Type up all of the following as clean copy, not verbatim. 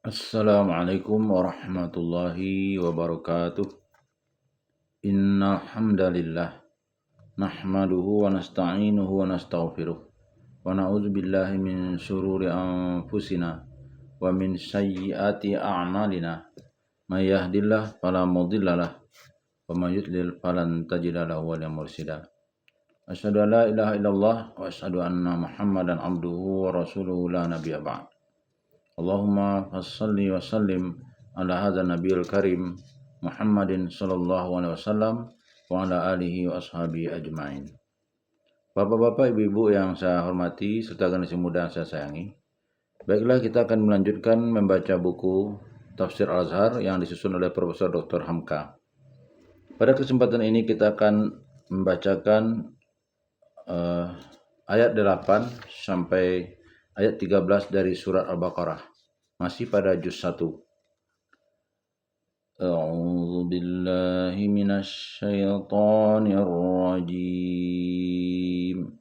Assalamualaikum warahmatullahi wabarakatuh. Innal hamdalillah nahmaduhu wa nasta'inuhu wa nastaghfiruh wa na'udzu billahi min syururi anfusina wa min sayyiati a'malina. May yahdihillahu fala mudhillalah wa may yudlil falan tajida lahu waliyyan mursyida. Asyhadu an la ilaha illallah wa asyhadu anna Muhammadan abduhu wa rasuluhu la nabiyya ba'd. Allahumma salli wa sallim ala hadza nabiyil karim Muhammadin sallallahu alaihi wasallam wa ala alihi wa ashabihi ajmain. Bapak-bapak, ibu-ibu yang saya hormati serta generasi muda yang saya sayangi. Baiklah, kita akan melanjutkan membaca buku Tafsir Al-Azhar yang disusun oleh Profesor Dr. Hamka. Pada kesempatan ini kita akan membacakan ayat 8 sampai ayat 13 dari surat Al-Baqarah. Masih pada juz 1. A'udzu billahi minasy syaithanir rajim.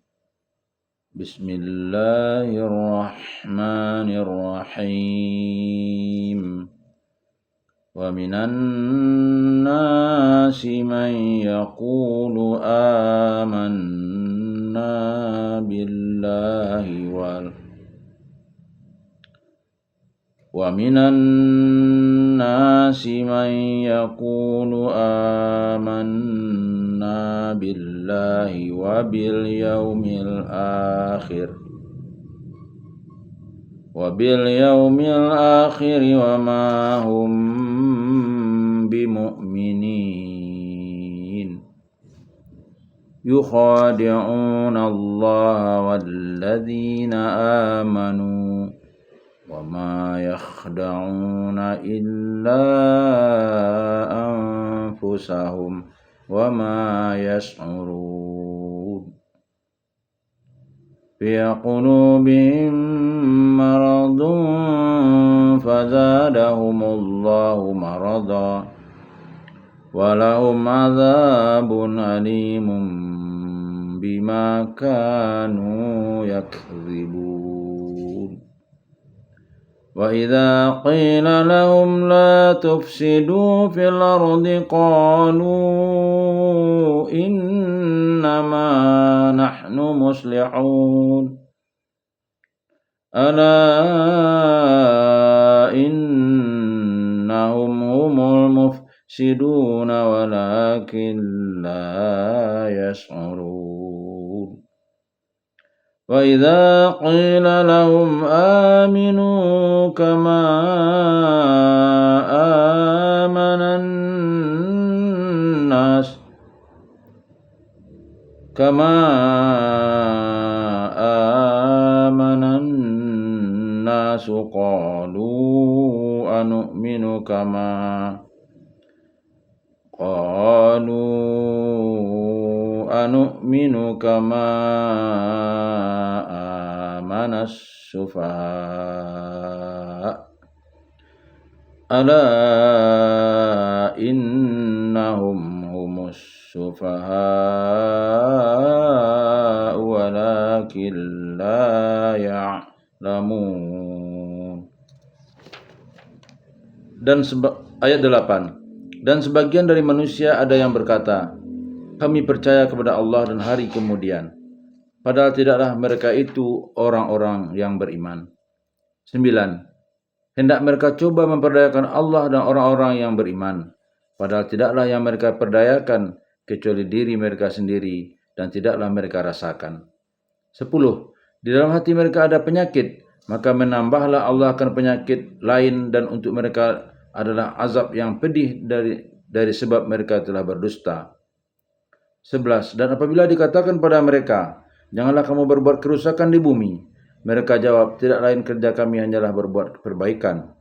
Bismillahirrahmanirrahim. Wa minan nasi man yaqulu amanna billahi Wa minan nasi man yaqulu amanna billahi wa bil yaumil akhir wa ma hum bimu'minin. Yukhadi'una Allah walladzina amanu wa ma yakhda'una illa anfusahum wa ma yash'urun. Fi qulubihim maradun fazadahumullahu marada wa lahum adzabun alimun bima kanu yakdzibun. Wa idza qila lahum la tufsidu fil ardi qalu innama nahnu muslihun. Ala innahum humul mufsiduna walakin la yash'urun. Wa idza qila lahum aminu kama amanan nas qalu anu'minu kama amanas sufaha. Ala innahum humus sufaha walakin la ya'lamun. Dan ayat 8. Dan sebagian dari manusia ada yang berkata, kami percaya kepada Allah dan hari kemudian, padahal tidaklah mereka itu orang-orang yang beriman. 9. Hendak mereka coba memperdayakan Allah dan orang-orang yang beriman, padahal tidaklah yang mereka perdayakan kecuali diri mereka sendiri dan tidaklah mereka rasakan. 10. Di dalam hati mereka ada penyakit, maka menambahlah Allah akan penyakit lain dan untuk mereka adalah azab yang pedih dari sebab mereka telah berdusta. 11. Dan apabila dikatakan pada mereka, janganlah kamu berbuat kerusakan di bumi, mereka jawab, tidak lain kerja kami hanyalah berbuat perbaikan.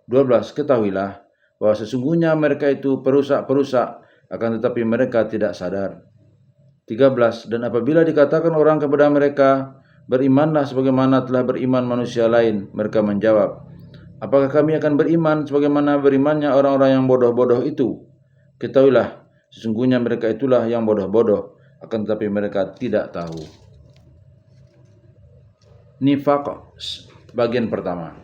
12. Ketahuilah bahwa sesungguhnya mereka itu perusak, akan tetapi mereka tidak sadar. 13. Dan apabila dikatakan orang kepada mereka, berimanlah sebagaimana telah beriman manusia lain, mereka menjawab, apakah kami akan beriman sebagaimana berimannya orang-orang yang bodoh-bodoh itu? Ketahuilah, sesungguhnya mereka itulah yang bodoh-bodoh, akan tetapi mereka tidak tahu. Nifaq bagian pertama.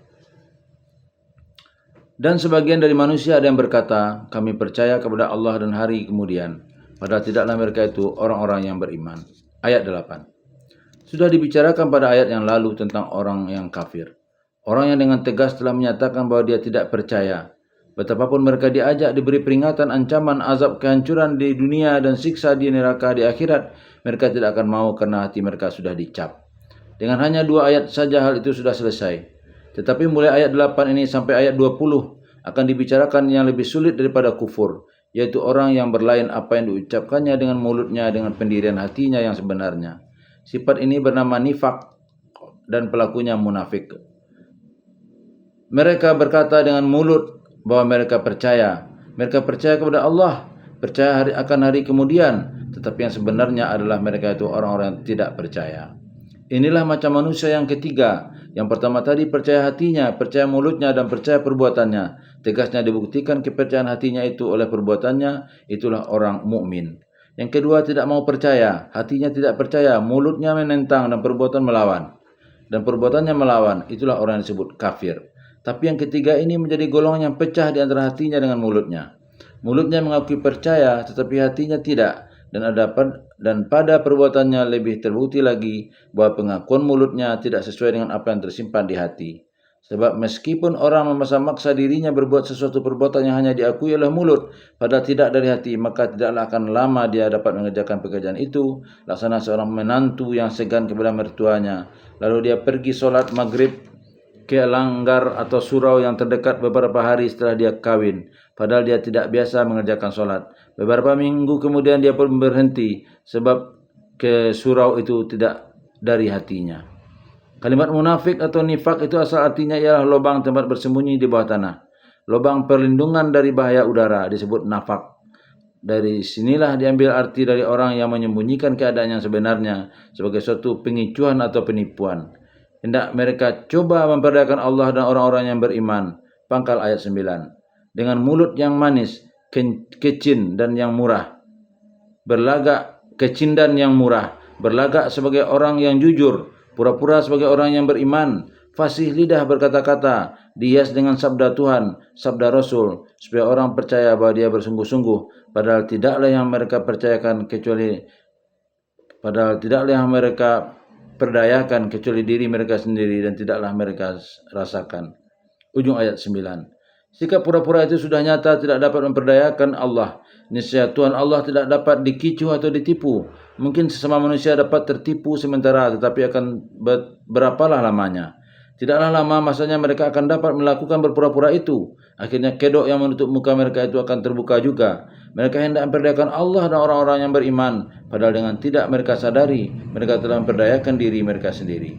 Dan sebagian dari manusia ada yang berkata, kami percaya kepada Allah dan hari kemudian. Padahal tidaklah mereka itu orang-orang yang beriman. Ayat 8. Sudah dibicarakan pada ayat yang lalu tentang orang yang kafir. Orang yang dengan tegas telah menyatakan bahwa dia tidak percaya. Betapapun mereka diajak diberi peringatan, ancaman, azab, kehancuran di dunia dan siksa di neraka di akhirat, mereka tidak akan mau karena hati mereka sudah dicap. Dengan hanya 2 ayat saja hal itu sudah selesai. Tetapi mulai ayat 8 ini sampai ayat 20 akan dibicarakan yang lebih sulit daripada kufur, yaitu orang yang berlain apa yang diucapkannya dengan mulutnya dengan pendirian hatinya yang sebenarnya. Sifat ini bernama nifak dan pelakunya munafik. Mereka berkata dengan mulut bahwa mereka percaya. Mereka percaya kepada Allah, percaya akan hari kemudian, tetapi yang sebenarnya adalah mereka itu orang-orang yang tidak percaya. Inilah macam manusia yang ketiga. Yang pertama tadi percaya hatinya, percaya mulutnya dan percaya perbuatannya. Tegasnya dibuktikan kepercayaan hatinya itu oleh perbuatannya, itulah orang mukmin. Yang kedua tidak mau percaya, hatinya tidak percaya, mulutnya menentang dan perbuatan melawan. Dan perbuatannya melawan, itulah orang yang disebut kafir. Tapi yang ketiga ini menjadi golongan yang pecah di antara hatinya dengan mulutnya. Mulutnya mengakui percaya, tetapi hatinya tidak. Dan pada perbuatannya lebih terbukti lagi bahwa pengakuan mulutnya tidak sesuai dengan apa yang tersimpan di hati. Sebab meskipun orang memaksa dirinya berbuat sesuatu perbuatan yang hanya diakui oleh mulut, padahal tidak dari hati, maka tidaklah akan lama dia dapat mengerjakan pekerjaan itu, laksana seorang menantu yang segan kepada mertuanya. Lalu dia pergi solat maghrib ke langgar atau surau yang terdekat beberapa hari setelah dia kawin, padahal dia tidak biasa mengerjakan solat. Beberapa minggu kemudian dia pun berhenti sebab ke surau itu tidak dari hatinya. Kalimat munafik atau nifak itu asal artinya ialah lubang tempat bersembunyi di bawah tanah. Lubang perlindungan dari bahaya udara disebut nafak. Dari sinilah diambil arti dari orang yang menyembunyikan keadaan yang sebenarnya sebagai suatu pengicuan atau penipuan. Hendak mereka coba memperdayakan Allah dan orang-orang yang beriman. Pangkal ayat 9. Dengan mulut yang manis, kecin dan yang murah. Berlagak kecin dan yang murah. Berlagak sebagai orang yang jujur. Pura-pura sebagai orang yang beriman. Fasih lidah berkata-kata. Dihias dengan sabda Tuhan, sabda Rasul. Supaya orang percaya bahwa dia bersungguh-sungguh. Padahal tidaklah yang mereka perdayakan kecuali diri mereka sendiri dan tidaklah mereka rasakan. Ujung ayat 9. Sikap pura-pura itu sudah nyata tidak dapat memperdayakan Allah. Niscaya Tuhan Allah tidak dapat dikicu atau ditipu. Mungkin sesama manusia dapat tertipu sementara, tetapi akan berapalah lamanya. Tidaklah lama masanya mereka akan dapat melakukan berpura-pura itu. Akhirnya kedok yang menutup muka mereka itu akan terbuka juga. Mereka hendak memperdayakan Allah dan orang-orang yang beriman. Padahal dengan tidak mereka sadari, mereka telah memperdayakan diri mereka sendiri.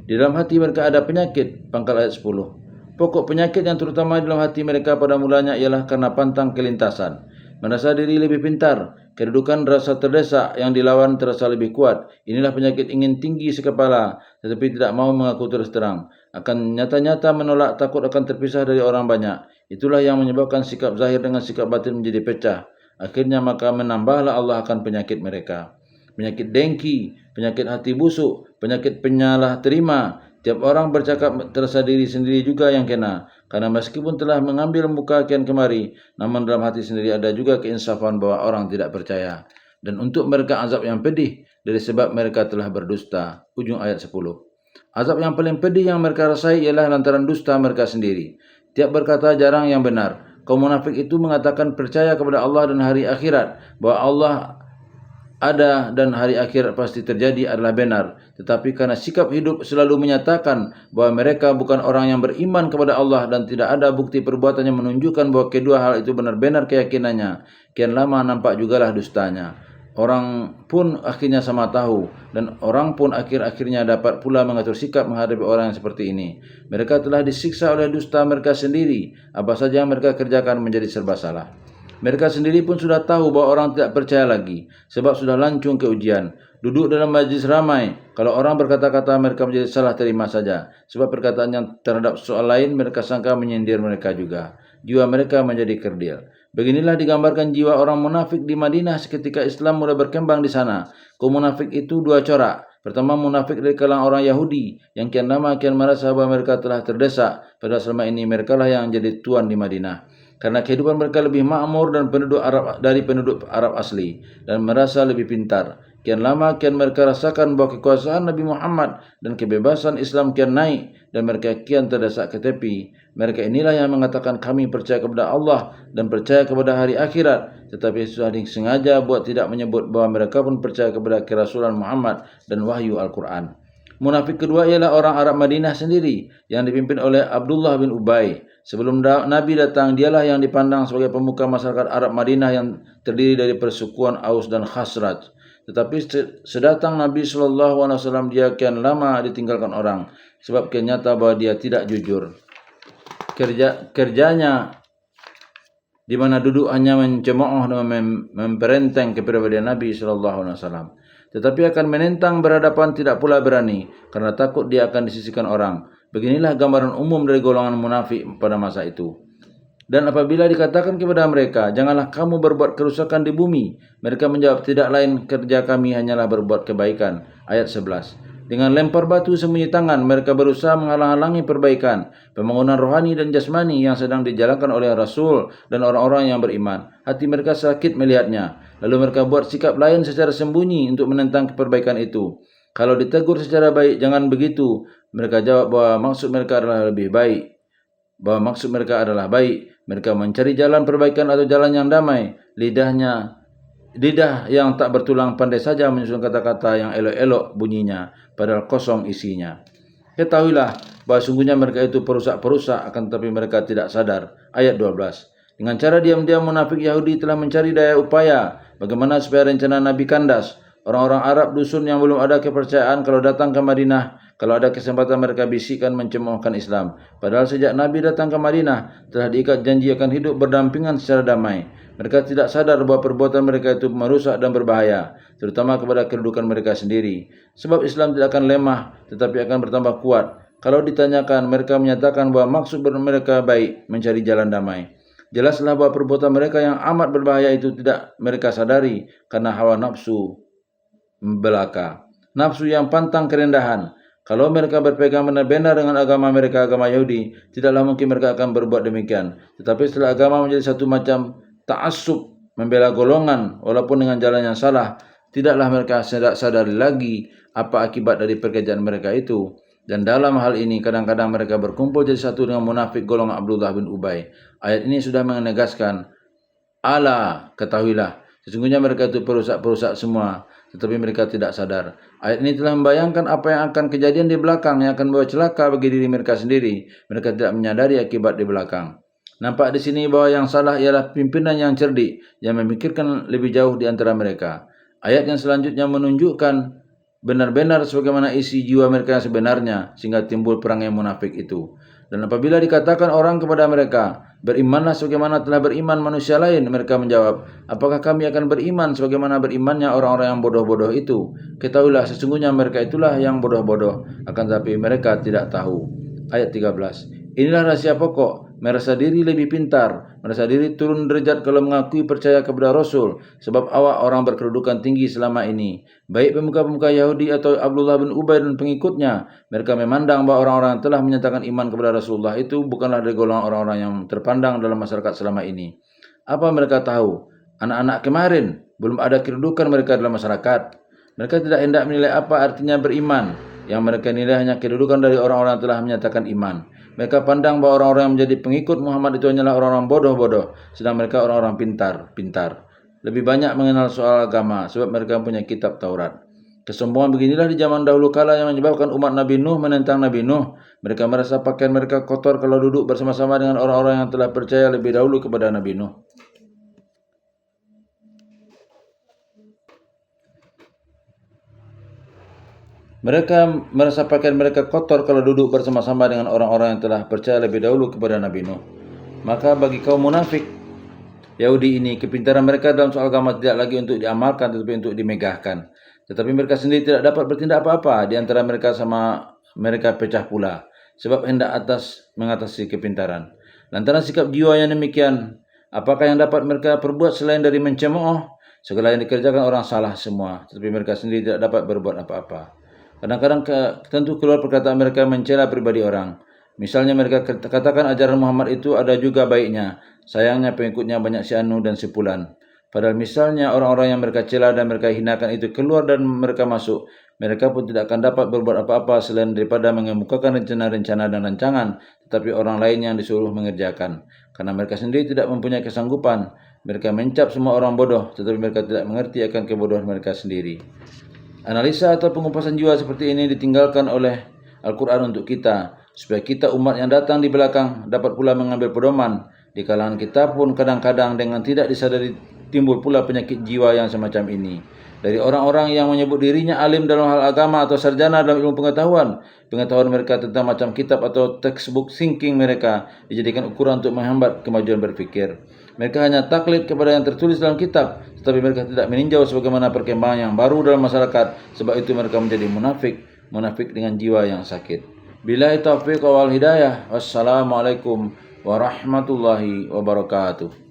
Di dalam hati mereka ada penyakit. Pangkal ayat 10. Pokok penyakit yang terutama di dalam hati mereka pada mulanya ialah karena pantang kelintasan. Merasa diri lebih pintar. Kedudukan rasa terdesak yang dilawan terasa lebih kuat. Inilah penyakit ingin tinggi sekepala, tetapi tidak mau mengaku terus terang. Akan nyata-nyata menolak, takut akan terpisah dari orang banyak. Itulah yang menyebabkan sikap zahir dengan sikap batin menjadi pecah. Akhirnya maka menambahlah Allah akan penyakit mereka. Penyakit dengki, penyakit hati busuk, penyakit penyalah terima. Tiap orang bercakap terasa diri sendiri juga yang kena. Karena meskipun telah mengambil muka kian kemari, namun dalam hati sendiri ada juga keinsafan bahwa orang tidak percaya. Dan untuk mereka azab yang pedih dari sebab mereka telah berdusta. Ujung ayat 10. Azab yang paling pedih yang mereka rasai ialah lantaran dusta mereka sendiri. Tiap berkata jarang yang benar. Kaum munafik itu mengatakan percaya kepada Allah dan hari akhirat, bahwa Allah ada dan hari akhir pasti terjadi adalah benar. Tetapi karena sikap hidup selalu menyatakan bahwa mereka bukan orang yang beriman kepada Allah dan tidak ada bukti perbuatannya menunjukkan bahwa kedua hal itu benar-benar keyakinannya, kian lama nampak jugalah dustanya. Orang pun akhirnya sama tahu, dan orang pun akhir-akhirnya dapat pula mengatur sikap menghadapi orang yang seperti ini. Mereka telah disiksa oleh dusta mereka sendiri. Apa saja yang mereka kerjakan menjadi serba salah. Mereka sendiri pun sudah tahu bahwa orang tidak percaya lagi, sebab sudah lancung ke ujian. Duduk dalam majlis ramai, kalau orang berkata-kata mereka menjadi salah terima saja. Sebab perkataan yang terhadap soal lain mereka sangka menyindir mereka juga. Jiwa mereka menjadi kerdil. Beginilah digambarkan jiwa orang munafik di Madinah seketika Islam mulai berkembang di sana. Kaum munafik itu dua corak. Pertama, munafik dari kalangan orang Yahudi yang kian lama kian merasa bahwa mereka telah terdesak, padahal selama ini mereka lah yang jadi tuan di Madinah. Karena kehidupan mereka lebih makmur dan penduduk Arab dari penduduk Arab asli dan merasa lebih pintar. Kian lama kian mereka rasakan bahwa kekuasaan Nabi Muhammad dan kebebasan Islam kian naik dan mereka kian terdesak ke tepi. Mereka inilah yang mengatakan kami percaya kepada Allah dan percaya kepada hari akhirat, tetapi sudah disengaja buat tidak menyebut bahwa mereka pun percaya kepada kerasulan Muhammad dan wahyu Al-Quran. Munafik kedua ialah orang Arab Madinah sendiri yang dipimpin oleh Abdullah bin Ubay. Sebelum Nabi datang, dialah yang dipandang sebagai pemuka masyarakat Arab Madinah yang terdiri dari persukuan Aus dan Khazraj. Tetapi sedatang Nabi SAW, dia kian lama ditinggalkan orang sebab kian nyata bahwa dia tidak jujur. Kerjanya di mana duduk hanya mencemooh dan memperenteng kepribadian Nabi SAW. Tetapi akan menentang berhadapan tidak pula berani karena takut dia akan disisihkan orang. Beginilah gambaran umum dari golongan munafik pada masa itu. Dan apabila dikatakan kepada mereka, janganlah kamu berbuat kerusakan di bumi, mereka menjawab, tidak lain kerja kami hanyalah berbuat kebaikan. Ayat 11. Dengan lempar batu sembunyi tangan, mereka berusaha menghalang-halangi perbaikan, pembangunan rohani dan jasmani yang sedang dijalankan oleh Rasul dan orang-orang yang beriman. Hati mereka sakit melihatnya. Lalu mereka buat sikap lain secara sembunyi untuk menentang perbaikan itu. Kalau ditegur secara baik, jangan begitu. Mereka jawab bahwa maksud mereka adalah lebih baik. Mereka mencari jalan perbaikan atau jalan yang damai. Lidah yang tak bertulang pandai saja menyusun kata-kata yang elok-elok bunyinya, padahal kosong isinya. Ketahuilah bahwa sungguhnya mereka itu perusak-perusak, akan tetapi mereka tidak sadar. Ayat 12. Dengan cara diam-diam munafik Yahudi telah mencari daya upaya bagaimana supaya rencana Nabi kandas. Orang-orang Arab dusun yang belum ada kepercayaan kalau datang ke Madinah, kalau ada kesempatan mereka bisikkan mencemoohkan Islam. Padahal sejak Nabi datang ke Madinah, telah diikat janji akan hidup berdampingan secara damai. Mereka tidak sadar bahwa perbuatan mereka itu merusak dan berbahaya, terutama kepada kedudukan mereka sendiri. Sebab Islam tidak akan lemah, tetapi akan bertambah kuat. Kalau ditanyakan, mereka menyatakan bahwa maksud mereka baik, mencari jalan damai. Jelaslah bahwa perbuatan mereka yang amat berbahaya itu tidak mereka sadari karena hawa nafsu belaka. Nafsu yang pantang kerendahan. Kalau mereka berpegang benar-benar dengan agama mereka, agama Yahudi, tidaklah mungkin mereka akan berbuat demikian. Tetapi setelah agama menjadi satu macam ta'assub, membela golongan walaupun dengan jalan yang salah, tidaklah mereka sadari lagi apa akibat dari pekerjaan mereka itu. Dan dalam hal ini kadang-kadang mereka berkumpul jadi satu dengan munafik golongan Abdullah bin Ubay. Ayat ini sudah menegaskan, ala, ketahuilah, sesungguhnya mereka itu perusak-perusak semua, tetapi mereka tidak sadar. Ayat ini telah membayangkan apa yang akan kejadian di belakang yang akan membawa celaka bagi diri mereka sendiri. Mereka tidak menyadari akibat di belakang. Nampak di sini bahwa yang salah ialah pimpinan yang cerdik, yang memikirkan lebih jauh di antara mereka. Ayat yang selanjutnya menunjukkan benar-benar sebagaimana isi jiwa mereka yang sebenarnya, sehingga timbul perangai munafik itu. Dan apabila dikatakan orang kepada mereka, berimanlah sebagaimana telah beriman manusia lain, mereka menjawab, apakah kami akan beriman sebagaimana berimannya orang-orang yang bodoh-bodoh itu? Ketahuilah sesungguhnya mereka itulah yang bodoh-bodoh, akan tetapi mereka tidak tahu. Ayat 13. Inilah rahasia pokok, merasa diri lebih pintar, merasa diri turun derajat kalau mengakui percaya kepada Rasul, sebab awak orang berkedudukan tinggi selama ini. Baik pemuka-pemuka Yahudi atau Abdullah bin Ubay dan pengikutnya, mereka memandang bahwa orang-orang yang telah menyatakan iman kepada Rasulullah itu bukanlah dari golongan orang-orang yang terpandang dalam masyarakat selama ini. Apa mereka tahu? Anak-anak kemarin belum ada kedudukan mereka dalam masyarakat. Mereka tidak hendak menilai apa artinya beriman. Yang mereka nilai hanya kedudukan dari orang-orang yang telah menyatakan iman. Mereka pandang bahwa orang-orang yang menjadi pengikut Muhammad itu hanyalah orang-orang bodoh-bodoh, sedang mereka orang-orang pintar. Lebih banyak mengenal soal agama, sebab mereka punya kitab Taurat. Kesombongan beginilah di zaman dahulu kala yang menyebabkan umat Nabi Nuh menentang Nabi Nuh. Mereka merasa pakaian mereka kotor kalau duduk bersama-sama dengan orang-orang yang telah percaya lebih dahulu kepada Nabi Nuh. Mereka merasa pakaian mereka kotor kalau duduk bersama-sama dengan orang-orang yang telah percaya lebih dahulu kepada Nabi Nuh. Maka bagi kaum munafik Yahudi ini, kepintaran mereka dalam soal agama tidak lagi untuk diamalkan, tetapi untuk dimegahkan. Tetapi mereka sendiri tidak dapat bertindak apa-apa. Di antara mereka sama mereka pecah pula, sebab hendak mengatasi kepintaran. Lantaran sikap jiwa yang demikian, apakah yang dapat mereka perbuat selain dari mencemooh? Segala yang dikerjakan orang salah semua, tetapi mereka sendiri tidak dapat berbuat apa-apa. Kadang-kadang tentu keluar perkataan mereka mencela pribadi orang. Misalnya mereka katakan ajaran Muhammad itu ada juga baiknya. Sayangnya pengikutnya banyak si Anu dan si Fulan. Padahal misalnya orang-orang yang mereka cela dan mereka hinakan itu keluar dan mereka masuk, mereka pun tidak akan dapat berbuat apa-apa selain daripada mengemukakan rencana-rencana dan rancangan, tetapi orang lain yang disuruh mengerjakan. Karena mereka sendiri tidak mempunyai kesanggupan. Mereka mencap semua orang bodoh, tetapi mereka tidak mengerti akan kebodohan mereka sendiri. Analisa atau pengupasan jiwa seperti ini ditinggalkan oleh Al-Quran untuk kita, supaya kita umat yang datang di belakang dapat pula mengambil pedoman. Di kalangan kita pun kadang-kadang dengan tidak disadari timbul pula penyakit jiwa yang semacam ini. Dari orang-orang yang menyebut dirinya alim dalam hal agama atau sarjana dalam ilmu pengetahuan mereka tentang macam kitab atau textbook thinking mereka dijadikan ukuran untuk menghambat kemajuan berfikir. Mereka hanya taklid kepada yang tertulis dalam kitab, tetapi mereka tidak meninjau sebagaimana perkembangan yang baru dalam masyarakat. Sebab itu mereka menjadi munafik dengan jiwa yang sakit. Billahi taufiq wal hidayah. Wassalamualaikum warahmatullahi wabarakatuh.